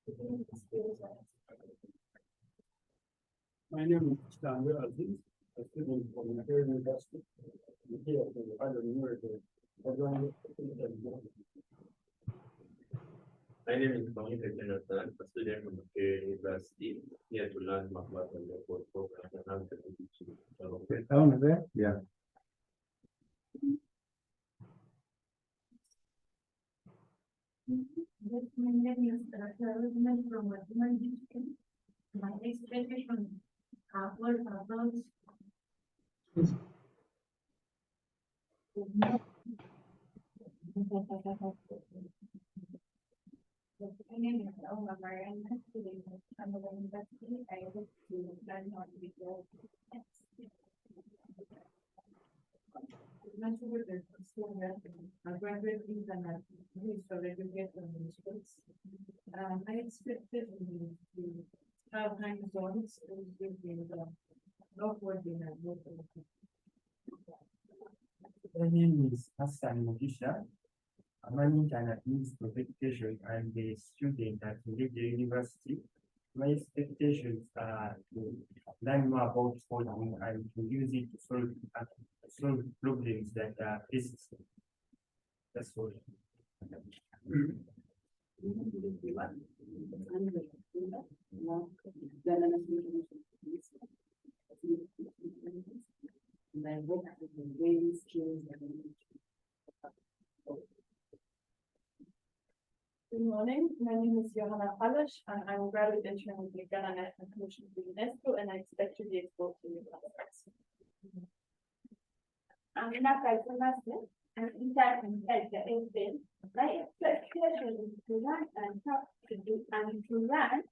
My name is Samuel Aziz, a student from Nigeria University. I'm here for the final numerical. My name is Monica Jonathan, a student from the University, here to learn mathematics and LowCode program, and I'm going to Down there? Yeah. My name is Caroline from mathematics. My expectation was about my name is Elma Marian. I'm a university. I hope to learn how to be good. I graduated in I expected to have hands-ons with the LowCode in My name is Hassan Mogisha. I'm an administrative education. I'm a student at the university. My expectations are to learn more about coding and to use it to solve problems that are facing. That's all. Good morning. My name is Johanna Halash, and I'm a graduate intern with the Ghana National Commission for UNESCO, and I expect to be exposed to new concepts. I'm not a and intern in healthcare. My expectation is to learn and how to do and to learn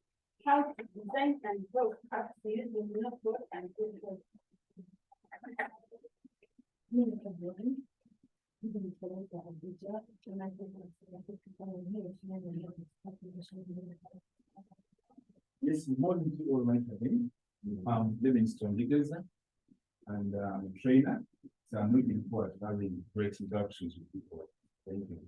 how to design and build apps using LowCode and LowCode. Yes, more than all my name. I'm Livingston Dickerson, and I'm a trainer. So I'm looking forward to having great introductions with people. Thank you.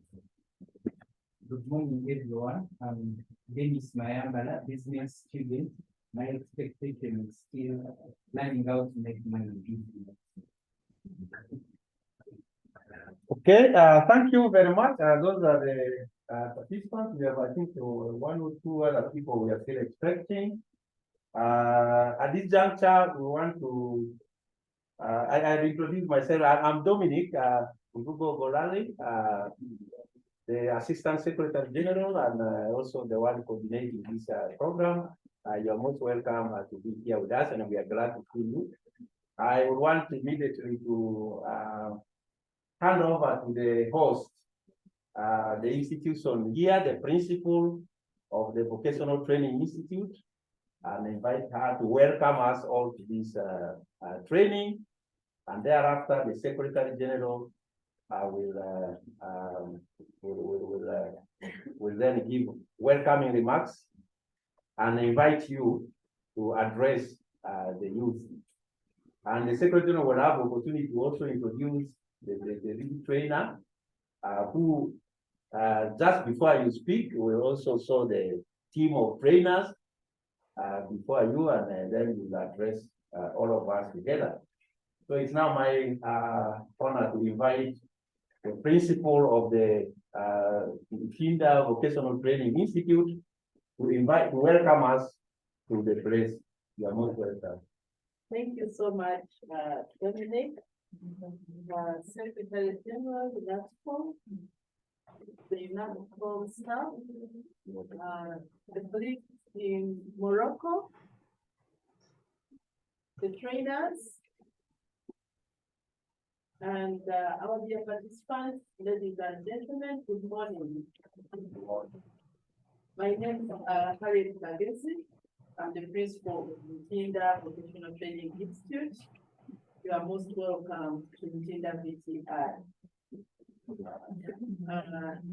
Good morning, everyone. I'm Dennis Mayambala, business student. My expectation is still learning how to make money. Okay, thank you very much. Those are the participants. We have, I think, one or two other people we are still expecting. At this juncture, we want to, I'll introduce myself. I'm Dominic Ugugo Golali, the Assistant Secretary General, and also the one coordinating this program. You're most welcome to be here with us, and we are glad to see you. I would want immediately to hand over to the host, the institution here, the principal of the Vocational Training Institute, and invite her to welcome us all to this training. And thereafter, the Secretary General will then give welcoming remarks and invite you to address the youth. And the Secretary General will have opportunity to also introduce the lead trainer, who just before you speak, we also saw the team of trainers before you, and then we'll address all of us together. So it's now my honor to invite the principal of the Kinda Vocational Training Institute to welcome us to the place. You are most welcome. Thank you so much, Dominic, Secretary General, UNESCO, the UNESCO staff, the colleagues in Morocco, the trainers, and our dear participants, ladies and gentlemen, good morning. My name is Harriet Kagesi. I'm the principal of the Kinda Vocational Training Institute. You are most welcome to Kinda VTI.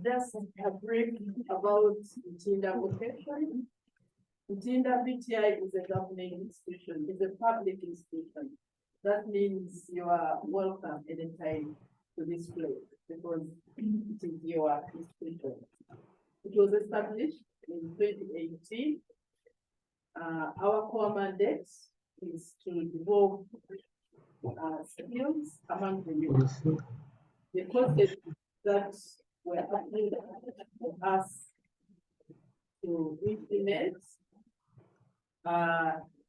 Just a brief about Kinda Vocation. Kinda VTI is a governing institution, it's a public institution. That means you are welcome anytime to this place because it is your institution. It was established in in 2018. Our core mandate is to develop skills among the youth. The courses that were approved for us to implement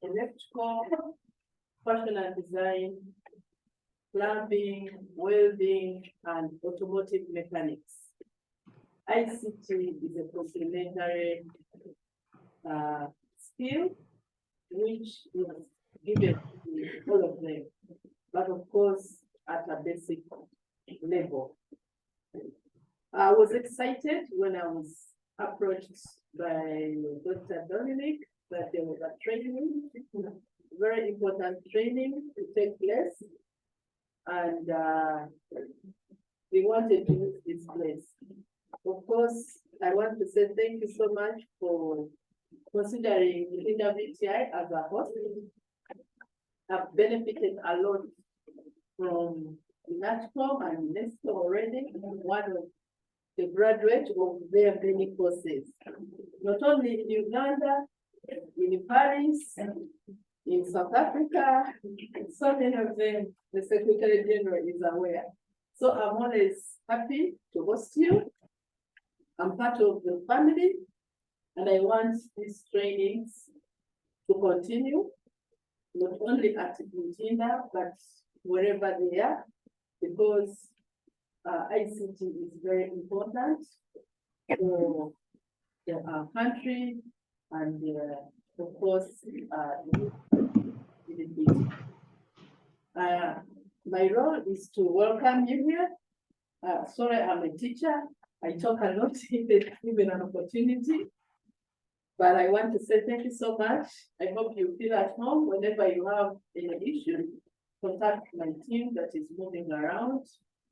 electrical, fashion and design, plumbing, welding, and automotive mechanics. ICT is a complementary skill which is given to all of them, but of course at a basic level. I was excited when I was approached by Dr. Dominic that there was a training, very important training to take place, and we wanted to use this place. Of course, I want to say thank you so much for considering the WTI as a host. I've benefited a lot from UNESCO and UNESCO already. One of the graduates of their many courses, not only in Uganda, in Paris, in South Africa, so many of them, the Secretary General is aware. So I'm always happy to host you. I'm part of the family, and I want these trainings to continue, not only at Mutinda, but wherever they are, because ICT is very important for our country and, of course, my role is to welcome you here. Sorry, I'm a teacher. I talk a lot if given an opportunity, but I want to say thank you so much. I hope you feel at home. Whenever you have any issue, contact my team that is moving around.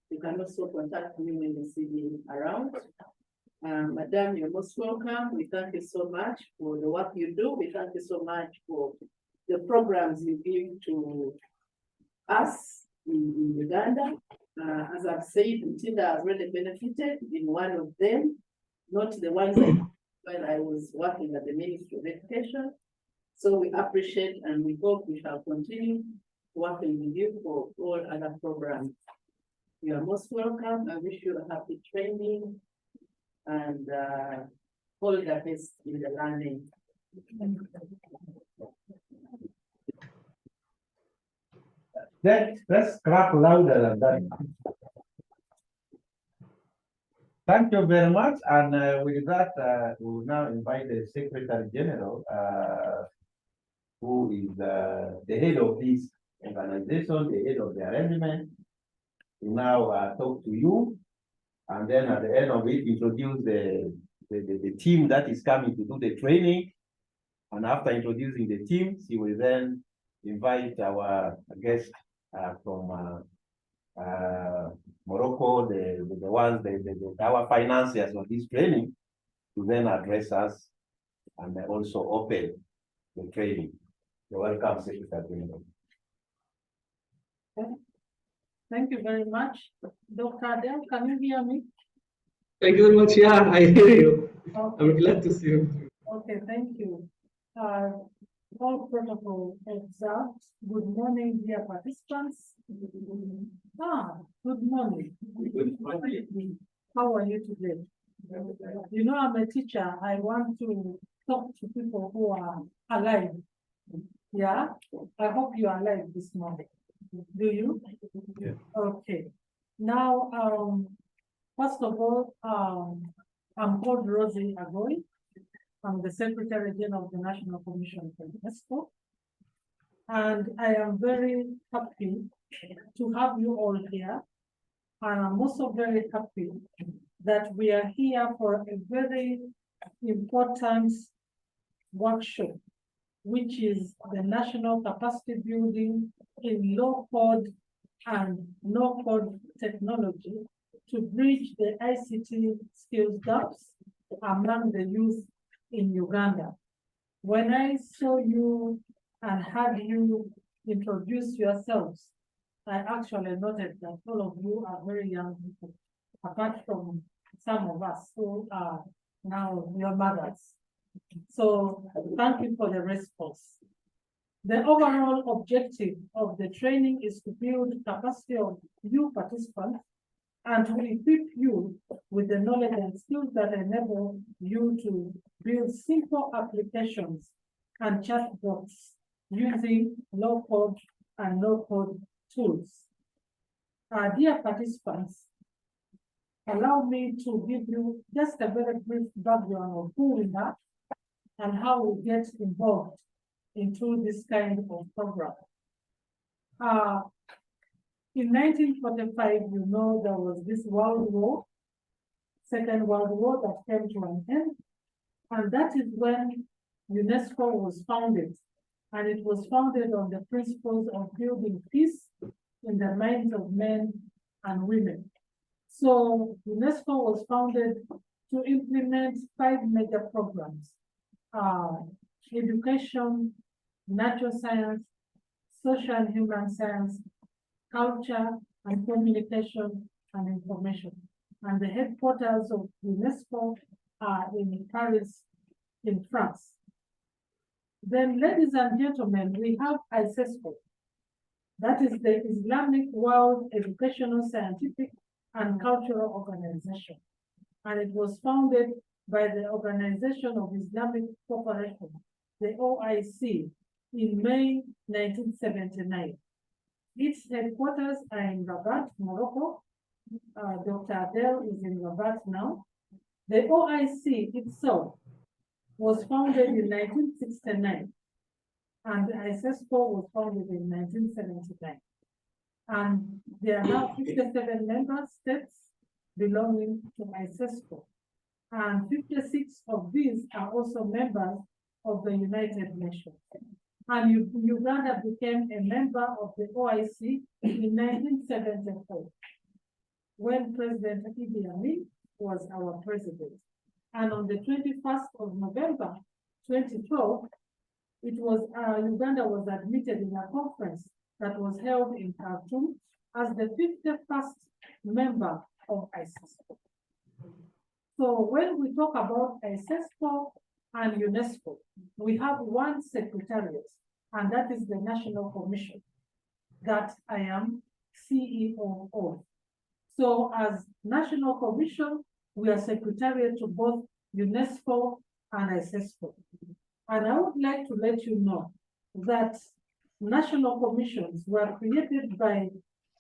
You can also contact me when you see me around. Madam, you're most welcome. We thank you so much for the work you do. We thank you so much for the programs you give to us in Uganda. As I've said, Mutinda has really benefited in one of them, not the ones when I was working at the Ministry of Education. So we appreciate and we hope we shall continue working with you for all other programs. You are most welcome. I wish you a happy training and all the best in the learning. Let's clap louder than that. Thank you very much. And with that, we will now invite the Secretary General, who is the head of this organization, the head of the arrangement, to now talk to you. And then at the end of it, introduce the team that is coming to do the training. And after introducing the team, he will then invite our guest from Morocco, our financiers of this training, to then address us and also open the training. You're welcome, Secretary. Thank you very much. Dr. Adele, can you hear me? Thank you very much. Yeah, I hear you. Okay. I'm glad to see you. Okay, thank you. All protocol observed. Good morning, dear participants. Good morning. Good morning. How are you today? You know, I'm a teacher. I want to talk to people who are alive. Yeah, I hope you are alive this morning. Do you? Yeah. Okay. Now, first of all, I'm called Rosie Agoy. I'm the Secretary General of the National Commission for UNESCO. And I am very happy to have you all here. And I'm also very happy that we are here for a very important workshop, which is the National Capacity Building in Low-Code and No-Code technology to bridge the ICT skills gaps among the youth in Uganda. When I saw you and had you introduce yourselves, I actually noted that all of you are very young people, apart from some of us who are now your mothers. So thank you for the response. The overall objective of the training is to build capacity of you participants and to equip you with the knowledge and skills that enable you to build simple applications and chatbots using low-code and no-code tools. Dear participants, allow me to give you just a very brief background of who we are and how we get involved into this kind of program. In 1945, you know, there was this World War, Second World War that came to an end. And that is when UNESCO was founded. And it was founded on the principles of building peace in the minds of men and women. So UNESCO was founded to implement 5 major programs: education, natural science, social and human science, culture and communication and information. And the headquarters of UNESCO are in Paris, in France. Then, ladies and gentlemen, we have ICESCO. That is the Islamic World Educational, Scientific and Cultural Organization. And it was founded by the Organization of Islamic Cooperation, the OIC, in May 1979. Its headquarters are in Rabat, Morocco. Dr. Adel is in Rabat now. The OIC itself was founded in 1969, and ICESCO was founded in 1979. And there are now 57 member states belonging to ICESCO. And 56 of these are also members of the United Nations. And Uganda became a member of the OIC in 1974, when President Idi Amin was our president. And on the 21st of November 2012, Uganda was admitted in a conference that was held in Khartoum as the 51st member of ICESCO. So when we talk about ICESCO and UNESCO, we have one secretariat, and that is the National Commission that I am CEO of. So as National Commission, we are secretariat to both UNESCO and ICESCO. And I would like to let you know that national commissions were created by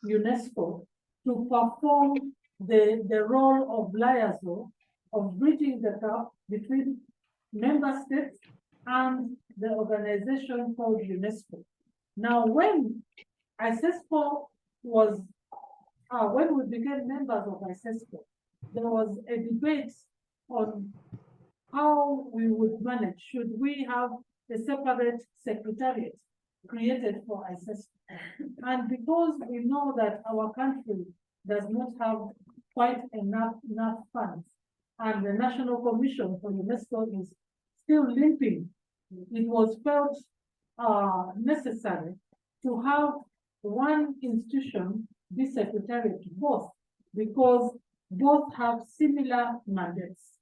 UNESCO to perform the role of liaison, of bridging the gap between member states and the organization called UNESCO. Now, when ICESCO was, when we became members of ICESCO, there was a debate on how we would manage. Should we have a separate secretariat created for ICESCO? And because we know that our country does not have quite enough funds, and the National Commission for UNESCO is still limping, it was felt necessary to have one institution be secretariat to both, because both have similar mandates.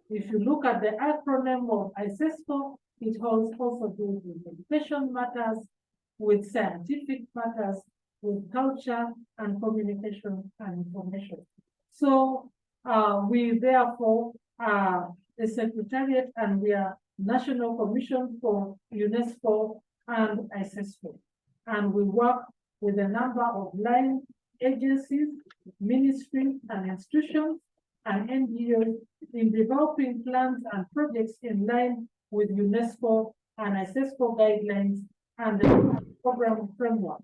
If you look at the acronym of ICESCO, it also deals with education matters, with scientific matters, with culture and communication and information. So we therefore are the secretariat, and we are National Commission for UNESCO and ICESCO. And we work with a number of line agencies, ministries and institutions and NGOs in developing plans and projects in line with UNESCO and ICESCO guidelines and the program framework.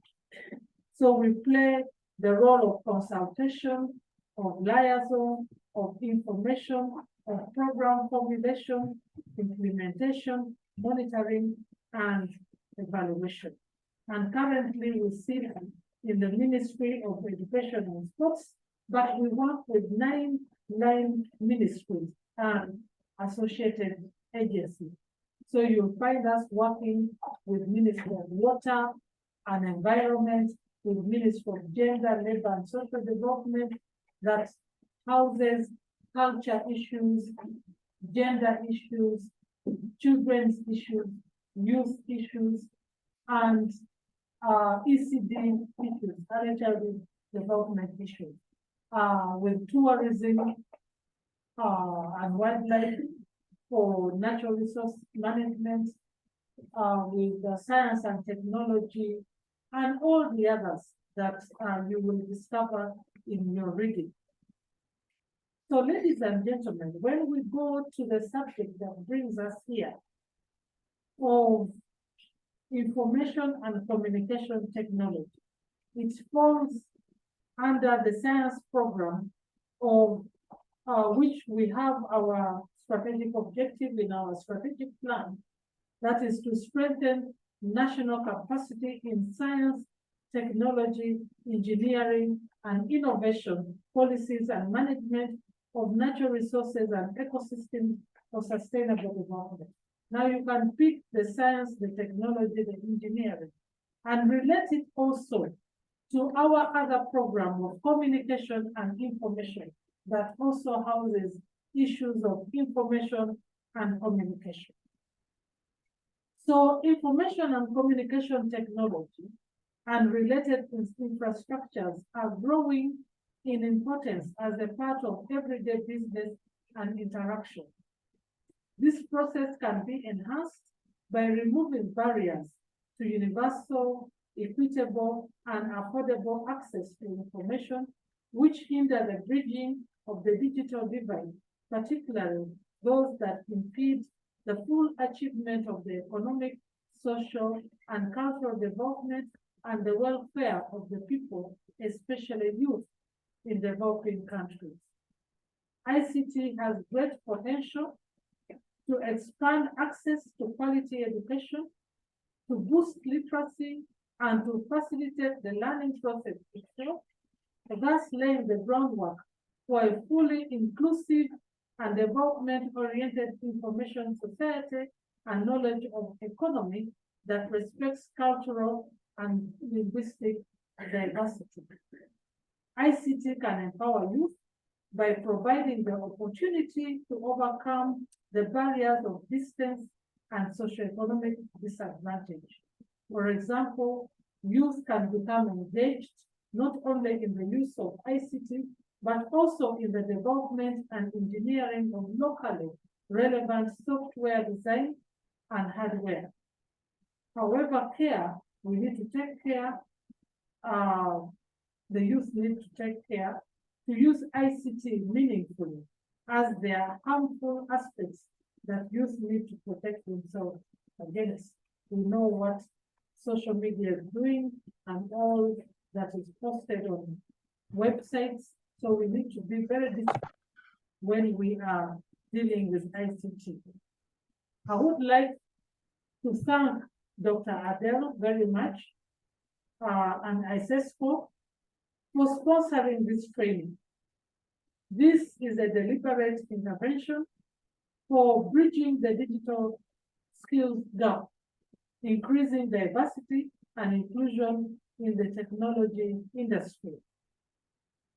So we play the role of consultation, of liaison, of information, of program formulation, implementation, monitoring, and evaluation. And currently we sit in the Ministry of Education and Sports, but we work with 9 ministries and associated agencies. So you'll find us working with Ministry of Water and Environment, with Ministry of Gender, Labor and Social Development, that houses culture issues, gender issues, children's issues, youth issues, and ECD issues, early childhood development issues, with tourism and wildlife, for natural resource management, with science and technology, and all the others that you will discover in your reading. So, ladies and gentlemen, when we go to the subject that brings us here of information and communication technology, it falls under the science program of which we have our strategic objective in our strategic plan, that is to strengthen national capacity in science, technology, engineering, and innovation policies and management of natural resources and ecosystems for sustainable development. Now you can pick the science, the technology, the engineering, and relate it also to our other program of communication and information that also houses issues of information and communication. So information and communication technology and related infrastructures are growing in importance as a part of everyday business and interaction. This process can be enhanced by removing barriers to universal, equitable, and affordable access to information, which hinder the bridging of the digital divide, particularly those that impede the full achievement of the economic, social, and cultural development and the welfare of the people, especially youth in developing countries. ICT has great potential to expand access to quality education, to boost literacy, and to facilitate the learning process itself, thus laying the groundwork for a fully inclusive and development-oriented information society and knowledge of economy that respects cultural and linguistic diversity. ICT can empower youth by providing the opportunity to overcome the barriers of distance and socioeconomic disadvantage. For example, youth can become engaged not only in the use of ICT, but also in the development and engineering of locally relevant software design and hardware. However, we need to take care, the youth need to take care to use ICT meaningfully, as there are harmful aspects that youth need to protect themselves against. We know what social media is doing and all that is posted on websites. So we need to be very disciplined when we are dealing with ICT. I would like to thank Dr. Adele very much and ICESCO for sponsoring this training. This is a deliberate intervention for bridging the digital skills gap, increasing diversity and inclusion in the technology industry.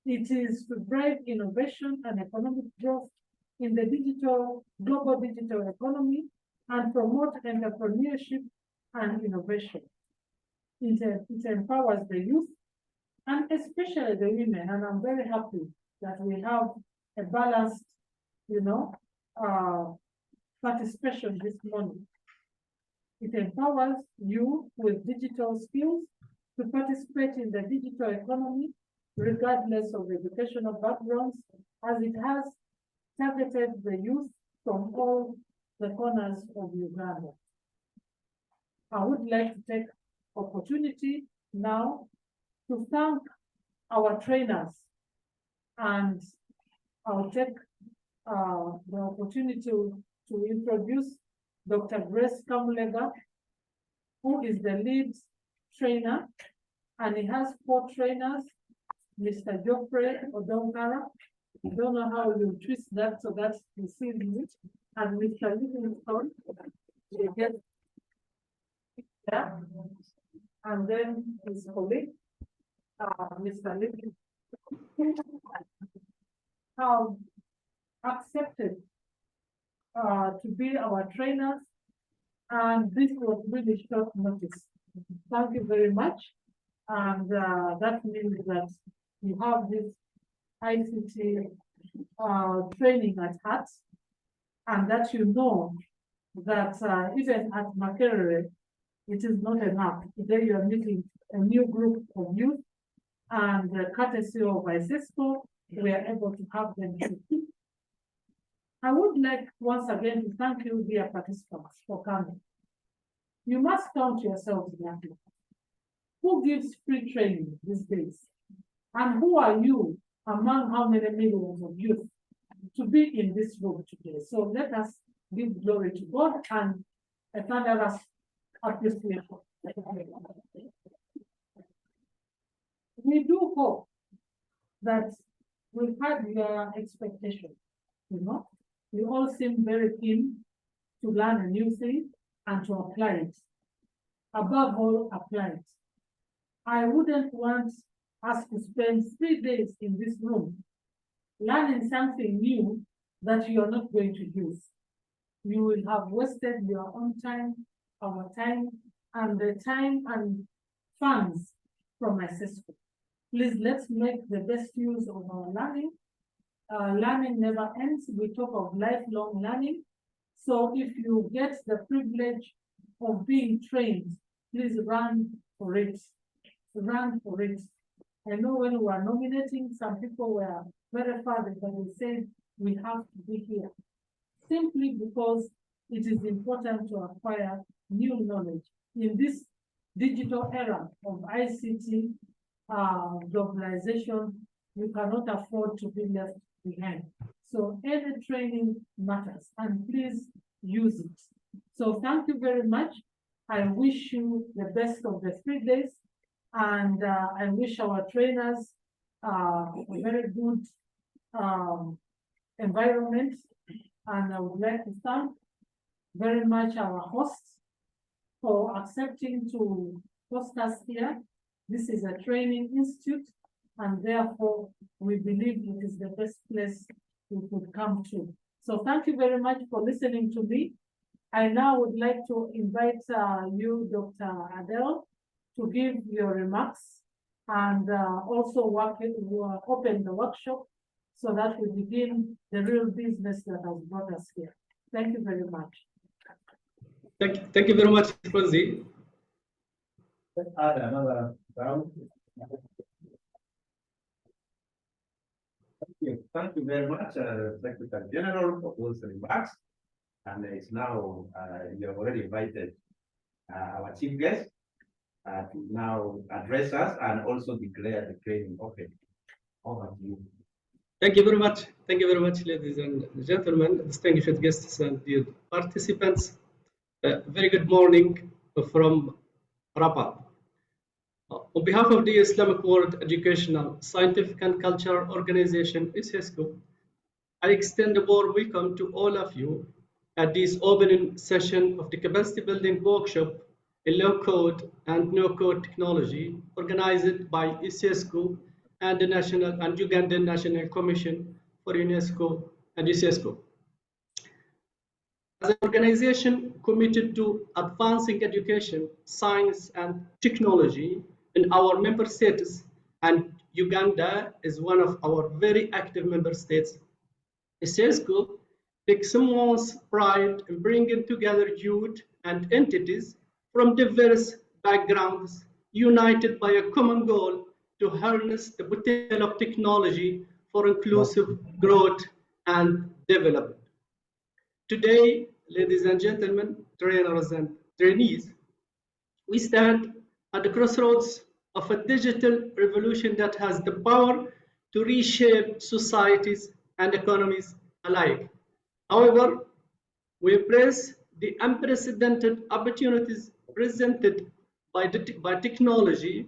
It is to drive innovation and economic growth in the global digital economy and promote entrepreneurship and innovation. It empowers the youth and especially the women, and I'm very happy that we have a balanced, participation this morning. It empowers you with digital skills to participate in the digital economy, regardless of educational backgrounds, as it has targeted the youth from all the corners of Uganda. I would like to take opportunity now to thank our trainers, and I'll take the opportunity to introduce Dr. Grace Kamulega, who is the lead trainer, and he has 4 trainers, Mr. Geoffrey Odonkara. I don't know how you twist that so that you see it, and Mr. Livingstone, and then his colleague, Mr. Livingstone, have accepted to be our trainers And this was really short notice. Thank you very much. And that means that you have this ICT training at heart, and that you know that even at Makerere, it is not enough. Today you are meeting a new group of youth, and courtesy of ICESCO, we are able to have them. I would like once again to thank you, dear participants, for coming. You must count yourselves lucky. Who gives free training these days? And who are you among how many millions of youth to be in this room today? So let us give glory to God and a thunderous appreciation. We do hope that we've had your expectation. You know, you all seem very keen to learn a new thing and to apply it. Above all, apply it. I wouldn't want us to spend 3 days in this room learning something new that you are not going to use. You will have wasted your own time, our time, and the time and funds from ICESCO. Please, let's make the best use of our learning. Learning never ends. We talk of lifelong learning. So if you get the privilege of being trained, please run for it. Run for it. I know when we were nominating, some people were very far, but they said we have to be here. Simply because it is important to acquire new knowledge. In this digital era of ICT globalization, you cannot afford to be left behind. So any training matters, and please use it. So thank you very much. I wish you the best of the 3 days, and I wish our trainers a very good environment. And I would like to thank very much our hosts for accepting to host us here. This is a training institute, and therefore we believe it is the best place we could come to. So thank you very much for listening to me. I now would like to invite you, Dr. Adele, to give your remarks and also open the workshop so that we begin the real business that has brought us here. Thank you very much. Thank you very much, Rosie. Let's add another round. Thank you very much, Secretary General, for those remarks. And it's now, you have already invited our chief guest to now address us and also declare the training open. Over to you. Thank you very much. Thank you very much, ladies and gentlemen, distinguished guests and dear participants. Very good morning from Rabat. On behalf of the Islamic World Educational, Scientific and Cultural Organization, ICESCO, I extend a warm welcome to all of you at this opening session of the Capacity Building Workshop in Low-Code and No-Code Technology, organized by ICESCO and the National and Ugandan National Commission for UNESCO and ICESCO. As an organization committed to advancing education, science, and technology in our member states, and Uganda is one of our very active member states, ICESCO takes immense pride in bringing together youth and entities from diverse backgrounds, united by a common goal to harness the potential of technology for inclusive growth and development. Today, ladies and gentlemen, trainers and trainees, we stand at the crossroads of a digital revolution that has the power to reshape societies and economies alike. However, we embrace the unprecedented opportunities presented by technology.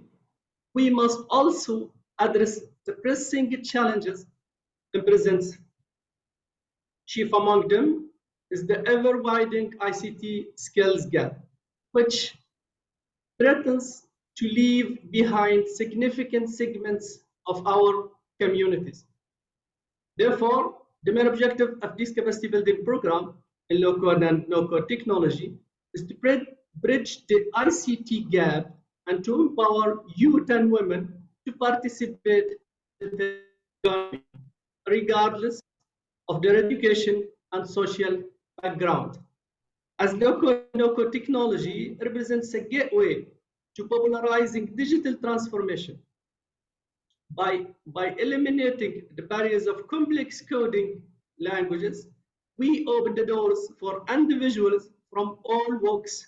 We must also address the pressing challenges it presents. Chief among them is the ever-widening ICT skills gap, which threatens to leave behind significant segments of our communities. Therefore, the main objective of this capacity building program in low-code and no-code technology is to bridge the ICT gap and to empower youth and women to participate in the economy, regardless of their education and social background. As LowCode technology represents a gateway to popularizing digital transformation by eliminating the barriers of complex coding languages, we open the doors for individuals from all walks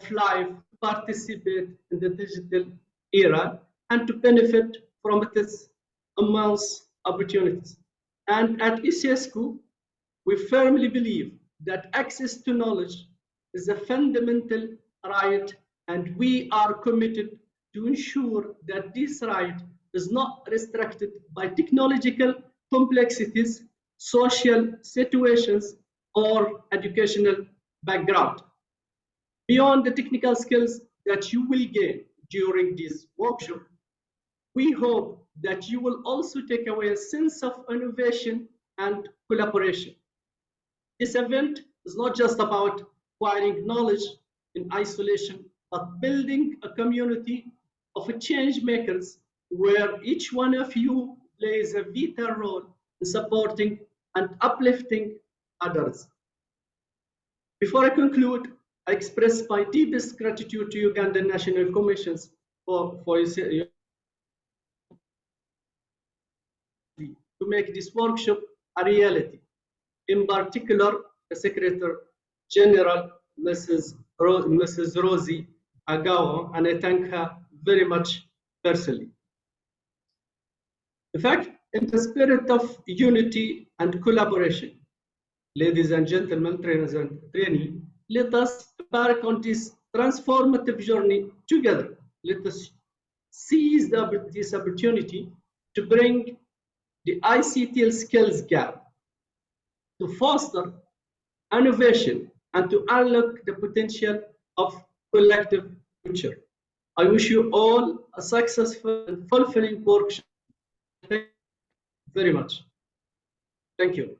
of life to participate in the digital era and to benefit from its immense opportunities. And at ICESCO, we firmly believe that access to knowledge is a fundamental right, and we are committed to ensure that this right is not restricted by technological complexities, social situations, or educational background. Beyond the technical skills that you will gain during this workshop, we hope that you will also take away a sense of innovation and collaboration. This event is not just about acquiring knowledge in isolation, but building a community of change makers where each one of you plays a vital role in supporting and uplifting others. Before I conclude, I express my deepest gratitude to Ugandan National Commissions to make this workshop a reality. In particular, the Secretary General, Mrs. Rosie Agawa, and I thank her very much personally. In fact, in the spirit of unity and collaboration, ladies and gentlemen, trainers and trainees, let us embark on this transformative journey together. Let us seize this opportunity to bring the ICT skills gap, to foster innovation, and to unlock the potential of collective future. I wish you all a successful and fulfilling workshop. Thank you very much. Thank you.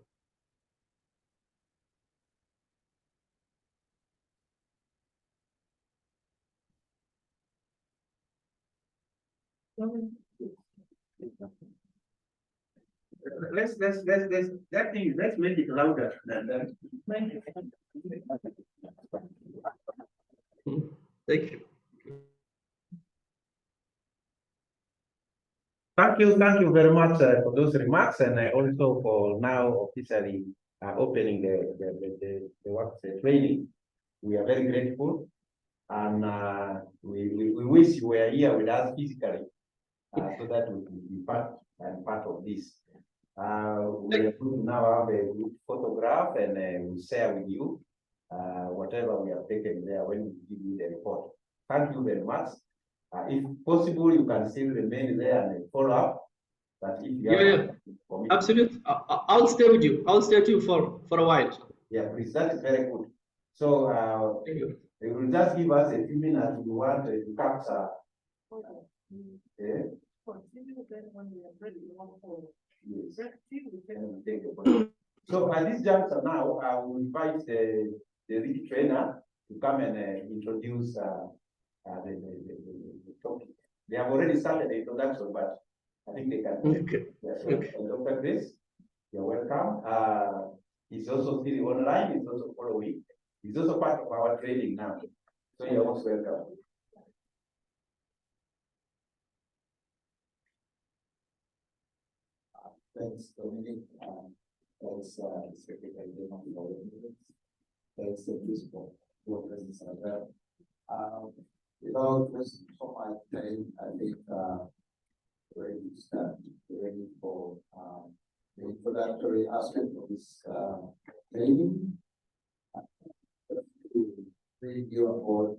Let's make it louder than that. Thank you. Thank you very much for those remarks, and also for now officially opening the training. We are very grateful, and we wish you were here with us physically, so that we can be part of this. We are going to now have a good photograph, and we'll share with you whatever we have taken there when we give you the report. Thank you very much. If possible, you can still remain there and follow up. But if you absolutely, I'll stay with you. I'll stay with you for a while. Yeah, please. That is very good. So they will just give us a few minutes if you want to capture. So at this juncture now, I will invite the lead trainer to come and introduce the topic. They have already started the introduction, but I think they can. Okay. Yes, okay. Dr. Chris, you're welcome. He's also still online. He's also following. He's also part of our training now. So you're most welcome. Thanks, Dominic. Thanks, Secretary General for the minutes. Thanks, Principal, for presence as well. Without wasting so much time, I think ready to start, ready for the introductory aspect of this training. Read you about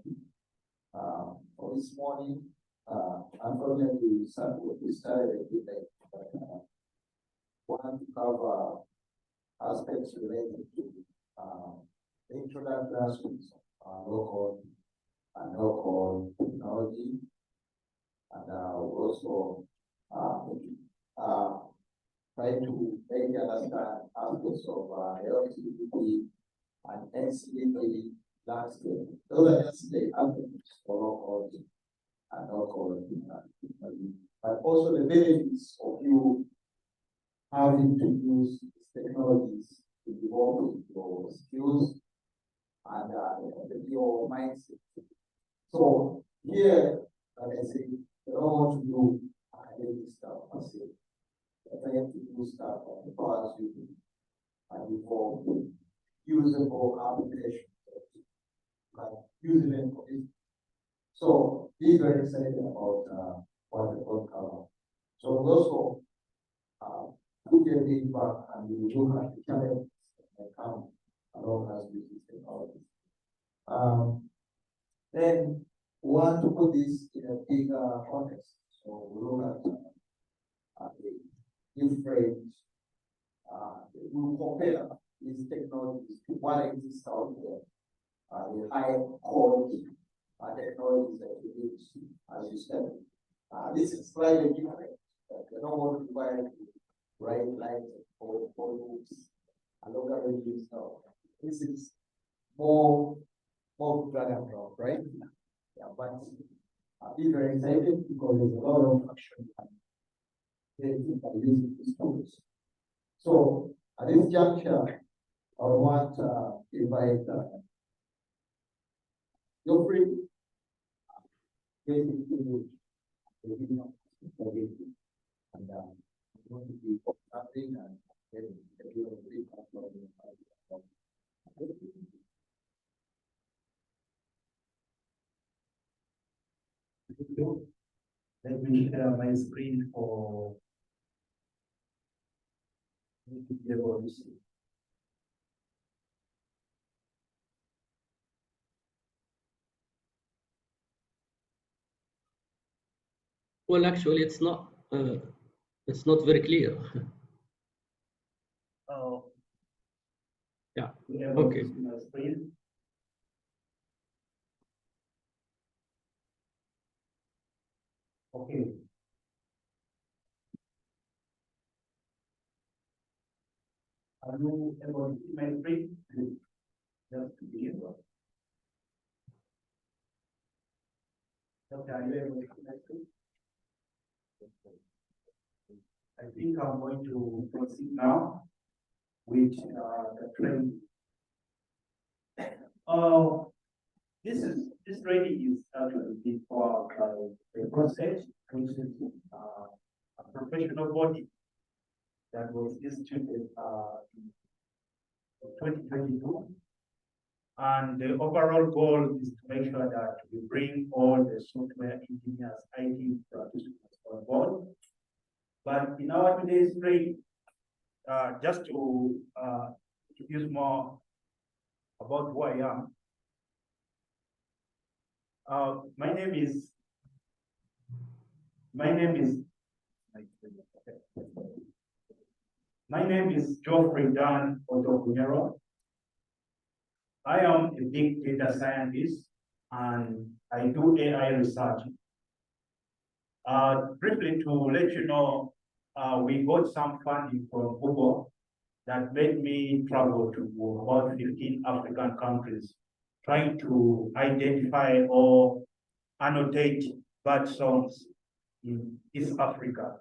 for this morning. Unfortunately, we started a bit late, but want to cover aspects related to the introductory aspects of LowCode and NoCode technology, and also try to make you understand aspects of LTDP and NCDP landscape. Those are just the avenues for LowCode and NoCode. But also the benefits of you having to use these technologies to develop your skills and your mindset. So here, like I say, you don't want to do academic stuff per se. You have to do stuff that empowers you and for usable applications, like using it for it. So be very excited about what the code cover. So also put your feedback and we look at the challenges that come along as we use technology. Then we want to put this in a bigger context. So we look at the different, we compare these technologies to what exists out there, the high quality technologies that we use as you said. This is slightly different. You don't want to write lines or loops and logarithms. So this is more drag and drop, right? Yeah, but be very excited because there's a lot of action by using these tools. So at this juncture, I want to invite Geoffrey, basically the video and I'm going to be something and getting a bit of feedback from you. Let me share my screen for you to be able to see. Well, actually, it's not very clear. Oh. Yeah. Okay. Okay. Are you able to see my screen? Just to be able. Okay, are you able to see my screen? I think I'm going to proceed now with the training. This training is actually before the process, which is a professional body that was instituted in 2022. And the overall goal is to make sure that we bring all the software engineers, IT practitioners on board. But in our today's training, just to introduce more about who I am. My name is Geoffrey Dan Otokunyero. I am a big data scientist and I do AI research. Briefly to let you know, we got some funding from Google that made me travel to about 15 African countries, trying to identify or annotate bird songs in East Africa.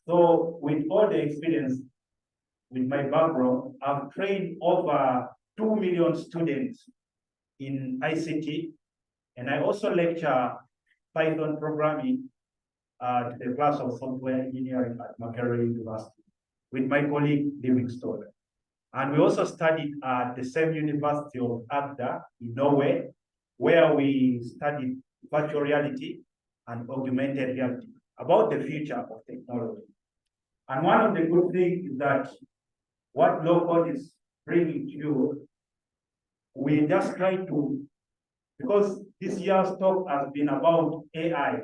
So with all the experience, with my background, I've trained over 2 million students in ICT, and I also lecture Python programming to the class of software engineering at Makerere University with my colleague Livingstone. And we also studied at the same University of Agder in Norway, where we studied virtual reality and augmented reality about the future of technology. And one of the good things is that what LowCode is bringing to you, we just try to, because this year's talk has been about AI.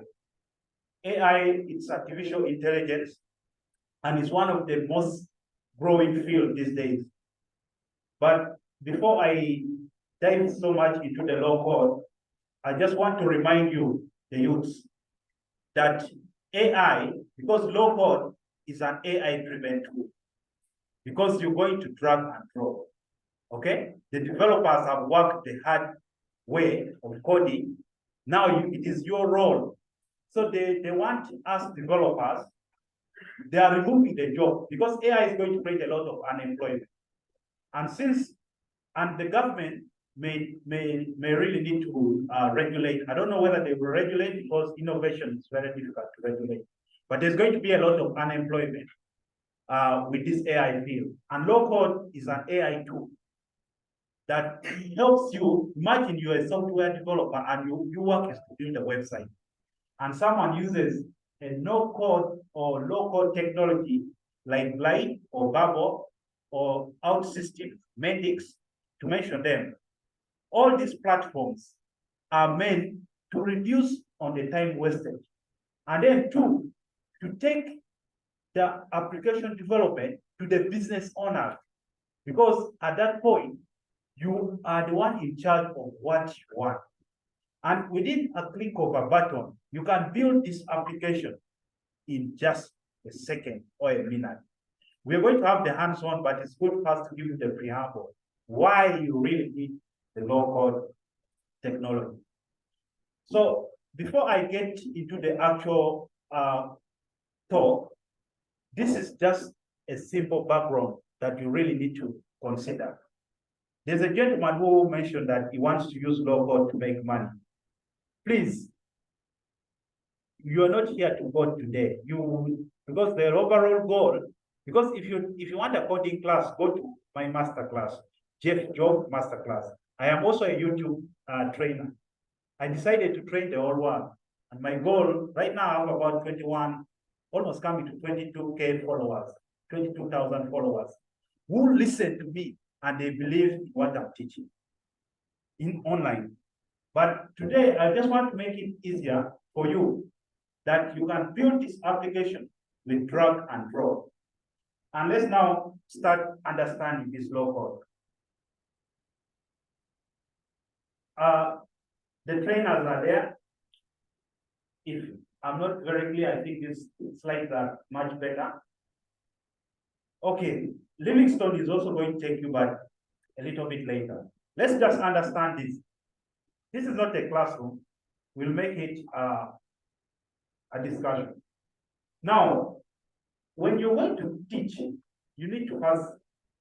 AI, it's artificial intelligence, and it's one of the most growing fields these days. But before I dive so much into the LowCode, I just want to remind you, the youths, that AI, because LowCode is an AI-driven tool, because you're going to drag and drop. Okay, the developers have worked the hard way of coding. Now it is your role. So they want us developers, they are removing the job because AI is going to create a lot of unemployment. And the government may really need to regulate. I don't know whether they will regulate because innovation is very difficult to regulate. But there's going to be a lot of unemployment with this AI field. And LowCode is an AI tool that helps you. Imagine you're a software developer and your work is to build a website. And someone uses a no-code or low-code technology like Glide or Bubble or OutSystem, Mendix, to mention them. All these platforms are meant to reduce on the time wasted. And then two, to take the application development to the business owner. Because at that point, you are the one in charge of what you want. And within a click of a button, you can build this application in just a second or a minute. We're going to have the hands-on, but it's good for us to give you the preamble, why you really need the low-code technology. So before I get into the actual talk, this is just a simple background that you really need to consider. There's a gentleman who mentioned that he wants to use low-code to make money. Please, you are not here to code today. Because the overall goal, because if you want a coding class, go to my master class, Jeff Job master class. I am also a YouTube trainer. I decided to train the whole world. And my goal right now, I have about 21, almost coming to 22K followers, 22,000 followers, who listen to me and they believe in what I'm teaching in online. But today, I just want to make it easier for you that you can build this application with drag and drop. And let's now start understanding this low code. The trainers are there. If I'm not very clear, I think these slides are much better. Okay, Livingstone is also going to take you back a little bit later. Let's just understand this. This is not a classroom. We'll make it a discussion. Now, when you're going to teach, you need to first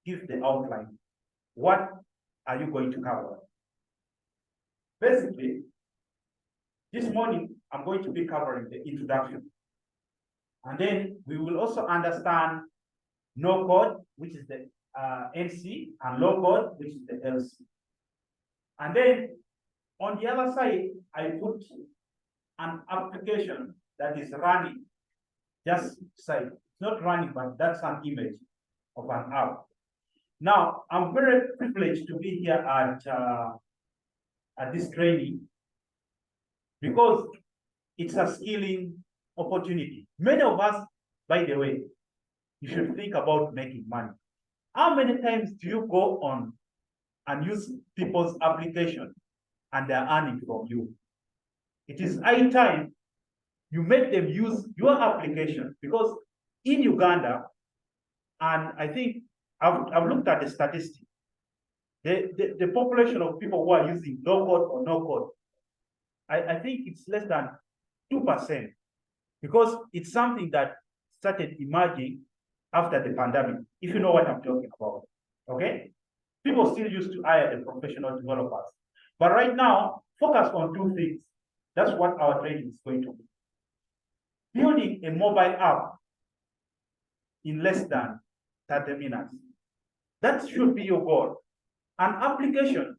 give the outline. What are you going to cover? Basically, this morning, I'm going to be covering the introduction. And then we will also understand NoCode, which is the NC, and LowCode, which is the LC. And then on the other side, I put an application that is running just side. It's not running, but that's an image of an app. Now, I'm very privileged to be here at this training because it's a skilling opportunity. Many of us, by the way, you should think about making money. How many times do you go on and use people's application and they're earning from you? It is high time you make them use your application, because in Uganda, and I think I've looked at the statistics, the population of people who are using low-code or no-code, I think it's less than 2%, because it's something that started emerging after the pandemic, if you know what I'm talking about, okay? People still used to hire the professional developers. But right now, focus on two things. That's what our training is going to be. Building a mobile app in less than 30 minutes. That should be your goal. An application,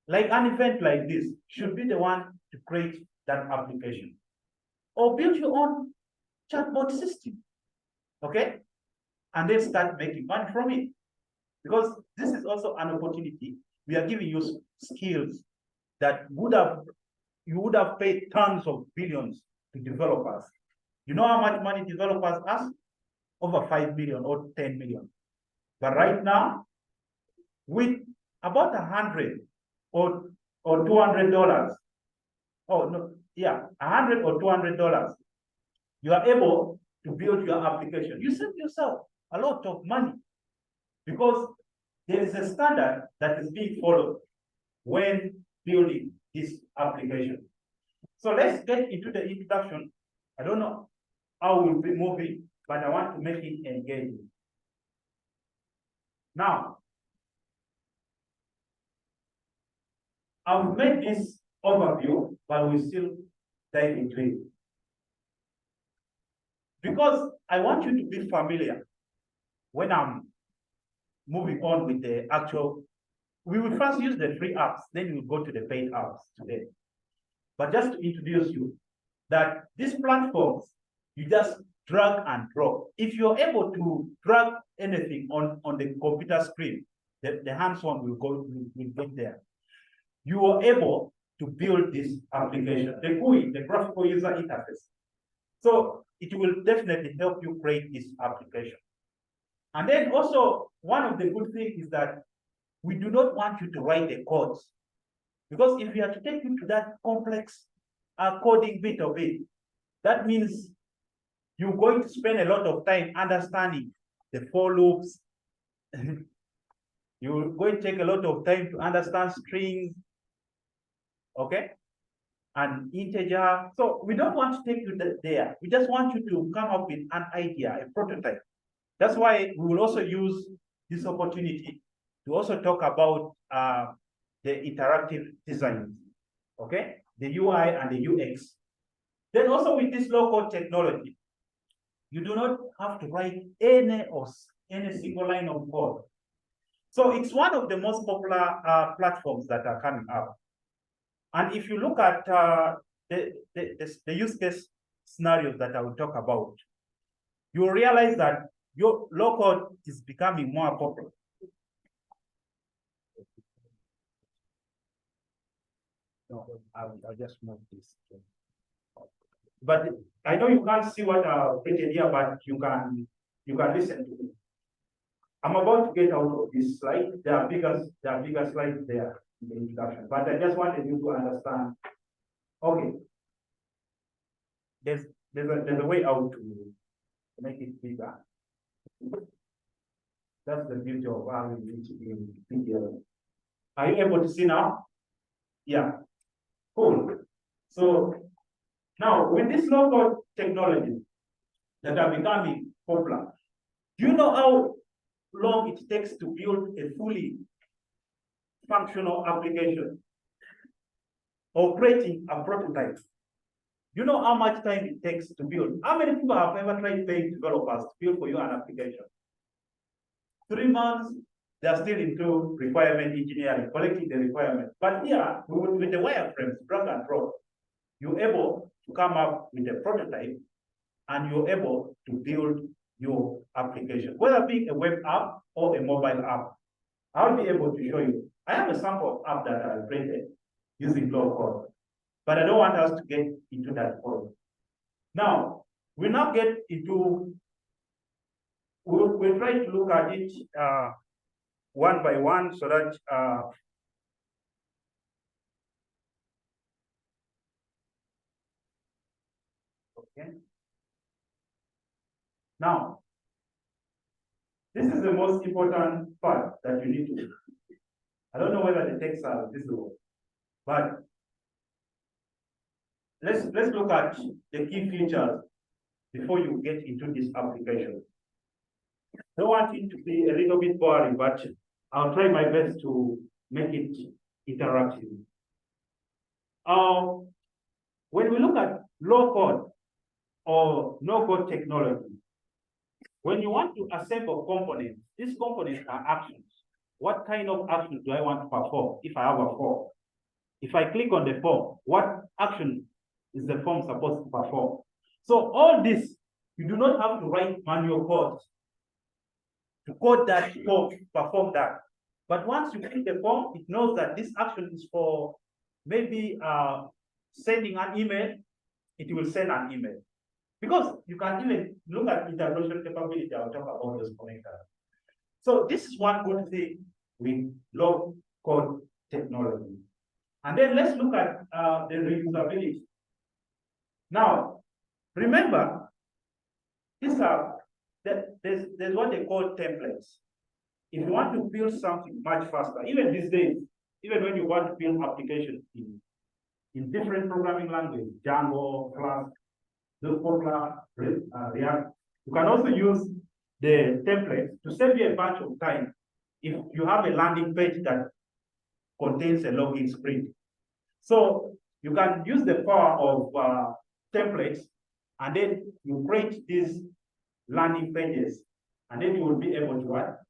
like an event like this, should be the one to create that application. Or build your own chatbot system, okay? And then start making money from it. Because this is also an opportunity. We are giving you skills that you would have paid tons of billions to developers. You know how much money developers ask? Over 5 million or 10 million. But right now, with about 100 or $200, oh no, yeah, 100 or $200, you are able to build your application. You save yourself a lot of money, because there is a standard that is being followed when building this application. So let's get into the introduction. I don't know how we'll be moving, but I want to make it engaging. Now, I've made this overview, but we still dive into it. Because I want you to be familiar when I'm moving on with the actual, we will first use the free apps, then we'll go to the paid apps today. But just to introduce you, that these platforms, you just drag and drop. If you're able to drag anything on the computer screen, the hands-on will get there. You are able to build this application, the GUI, the graphical user interface. So it will definitely help you create this application. And then also, one of the good things is that we do not want you to write the codes. Because if we are to take you to that complex coding bit of it, that means you're going to spend a lot of time understanding the for loops. You're going to take a lot of time to understand strings, okay? And integer. So we don't want to take you there. We just want you to come up with an idea, a prototype. That's why we will also use this opportunity to also talk about the interactive design, okay? The UI and the UX. Then also with this low-code technology, you do not have to write any single line of code. So it's one of the most popular platforms that are coming up. And if you look at the use case scenarios that I will talk about, you will realize that your low-code is becoming more popular. No, I'll just move this. But I know you can't see what I've written here, but you can listen to me. I'm about to get out of this slide. There are bigger slides there in the introduction, but I just wanted you to understand. Okay, there's a way out to make it bigger. That's the beauty of having it in video. Are you able to see now? Yeah, cool. So now with this low-code technology that are becoming popular, do you know how long it takes to build a fully functional application or creating a prototype? Do you know how much time it takes to build? How many people have ever tried paying developers to build for you an application? 3 months, they're still into requirement engineering, collecting the requirements. But here, with the wireframes, drag and drop, you're able to come up with a prototype and you're able to build your application, whether being a web app or a mobile app. I'll be able to show you. I have a sample app that I created using LowCode, but I don't want us to get into that code. Now, we now get into, we'll try to look at it one by one so that okay. Now, this is the most important part that you need to do. I don't know whether the texts are visible, but let's look at the key features before you get into this application. I don't want it to be a little bit boring, but I'll try my best to make it interactive. When we look at low-code or no-code technology, when you want to assemble components, these components are actions. What kind of action do I want to perform if I have a form? If I click on the form, what action is the form supposed to perform? So all this, you do not have to write manual code to code that form, perform that. But once you click the form, it knows that this action is for maybe sending an email, it will send an email. Because you can even look at integration capability, I'll talk about this connector. So this is one good thing with low-code technology. And then let's look at the reusability. Now, remember, these are there's what they call templates. if you want to build something much faster, even these days, even when you want to build applications in different programming languages, Django, Flask, those popular React, you can also use the templates to save you a bunch of time if you have a landing page that contains a login screen. So you can use the power of templates, and then you create these landing pages, and then you will be able to what?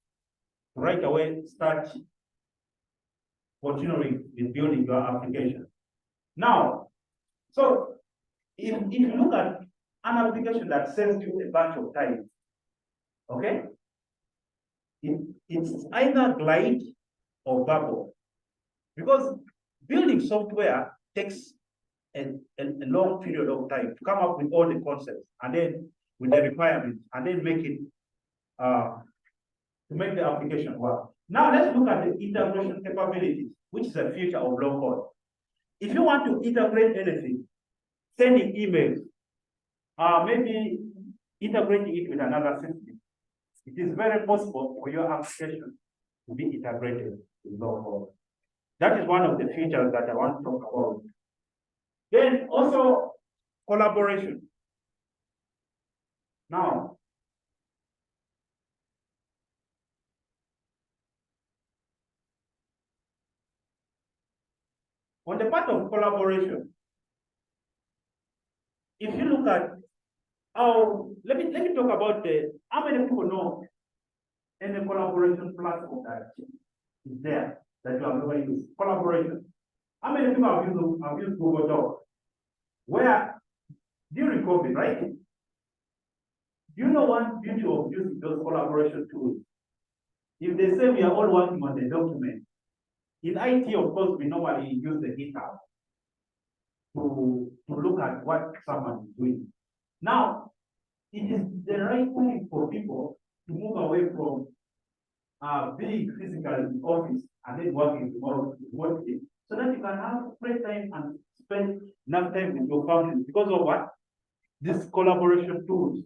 Right away start continuing with building your application. Now, so if you look at an application that saves you a bunch of time, okay, it's either Glide or Bubble, because building software takes a long period of time to come up with all the concepts and then with the requirements and then make it to make the application work. Now let's look at the integration capabilities, which is a feature of LowCode. If you want to integrate anything, sending emails, maybe integrating it with another system, it is very possible for your application to be integrated with LowCode. That is one of the features that I want to talk about. Then also collaboration. Now, on the part of collaboration, if you look at how, let me talk about how many people know any collaboration platform that is there that you have never used. Collaboration. How many people have used Google Docs? Where during COVID, right? Do you know one beauty of using those collaboration tools? If they say we are all working on the document, in IT, of course, we normally use the GitHub to look at what someone is doing. Now, it is the right way for people to move away from being physical in the office and then working remotely, so that you can have free time and spend enough time with your family because of what? These collaboration tools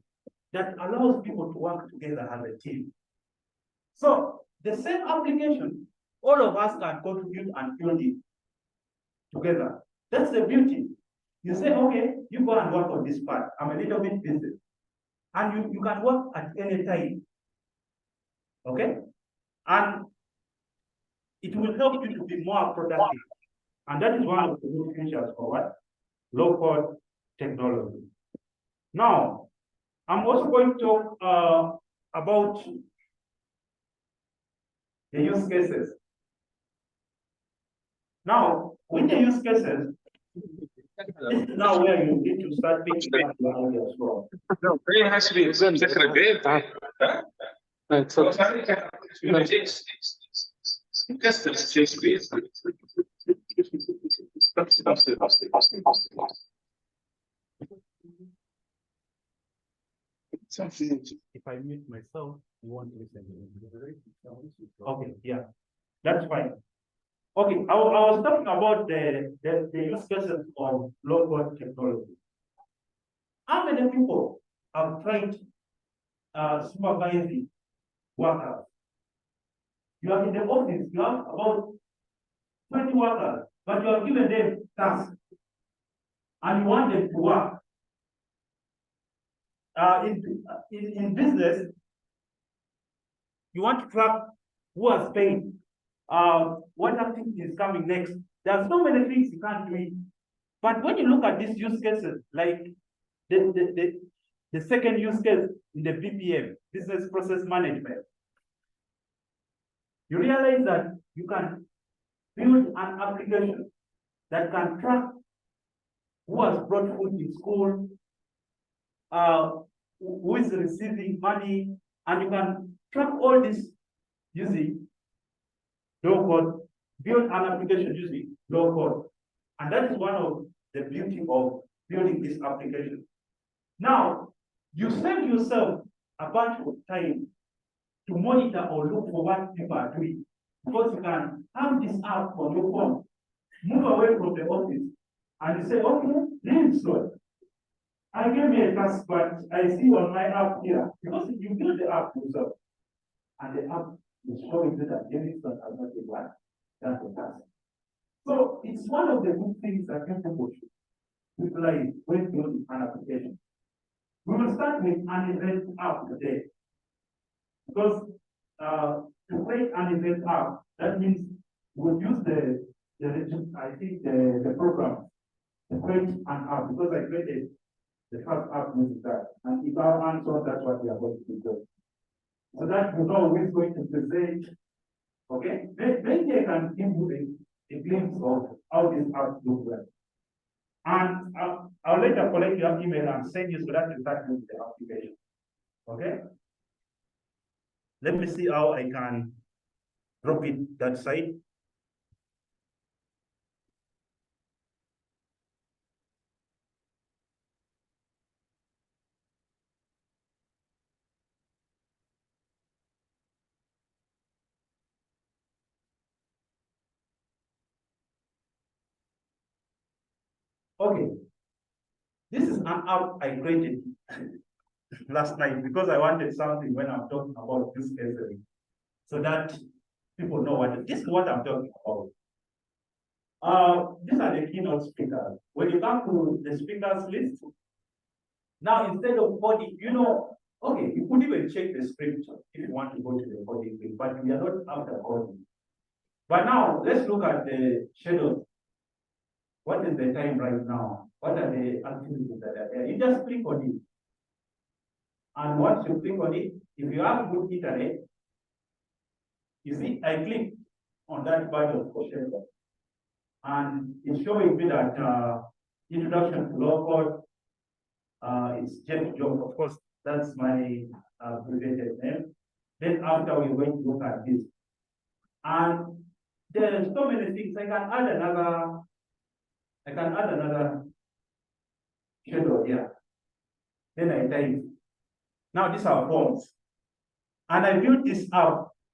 that allows people to work together as a team. So the same application, all of us can contribute and build it together. That's the beauty. You say, okay, you go and work on this part. I'm a little bit busy. And you can work at any time. Okay? And it will help you to be more productive. And that is one of the new features for what? Low-code technology. Now, I'm also going to talk about the use cases. Now, with the use cases, this is now where you need to start picking up your ideas from. No, it has to be different. It's If I mute myself, you won't listen. Okay, yeah, that's fine. Okay, I was talking about the use cases of low-code technology. How many people have tried supervising workers? You are in the office, you have about 20 workers, but you have given them tasks, and you want them to work. In business, you want to track who has paid, what activity is coming next. There are so many things you can't do it. But when you look at these use cases, like the second use case in the BPM, business process management, you realize that you can build an application that can track who has brought food in school, who is receiving money, and you can track all this using low-code, build an application using low-code. And that is one of the beauty of building this application. Now, you save yourself a bunch of time to monitor or look for what people are doing, because you can have this app on your phone, move away from the office, and you say, okay, this is slow. I gave me a task, but I see on my app here, because you build the app yourself, and the app It's showing you that Jameson has not been what? That's the task. So it's one of the good things that people should utilize when building an application. We will start with an event app today. Because to create an event app, that means we'll use the program to create an app, because I created the first app using that. And if our answer, that's what we are going to do. So that you know who is going to present. Okay, maybe I can give you a glimpse of how this app looks like. And I'll later collect your email and send you so that you start with the application. Okay? Let me see how I can drop it that side. Okay. This is an app I created last night because I wanted something when I'm talking about this case, so that people know this is what I'm talking about. These are the keynote speakers. When you come to the speakers list, now instead of coding, okay, you could even check the script if you want to go to the coding thing, but we are not after coding. But now let's look at the schedule. What is the time right now? What are the activities that are there? You just click on it. And once you click on it, if you have good internet, you see, I click on that button for schedule. And it's showing me that introduction to LowCode, it's Jeff Jones, of course, that's my abbreviated name. Then after we're going to look at this. And there are so many things. I can add another schedule here. Then I type. Now these are forms. And I built this up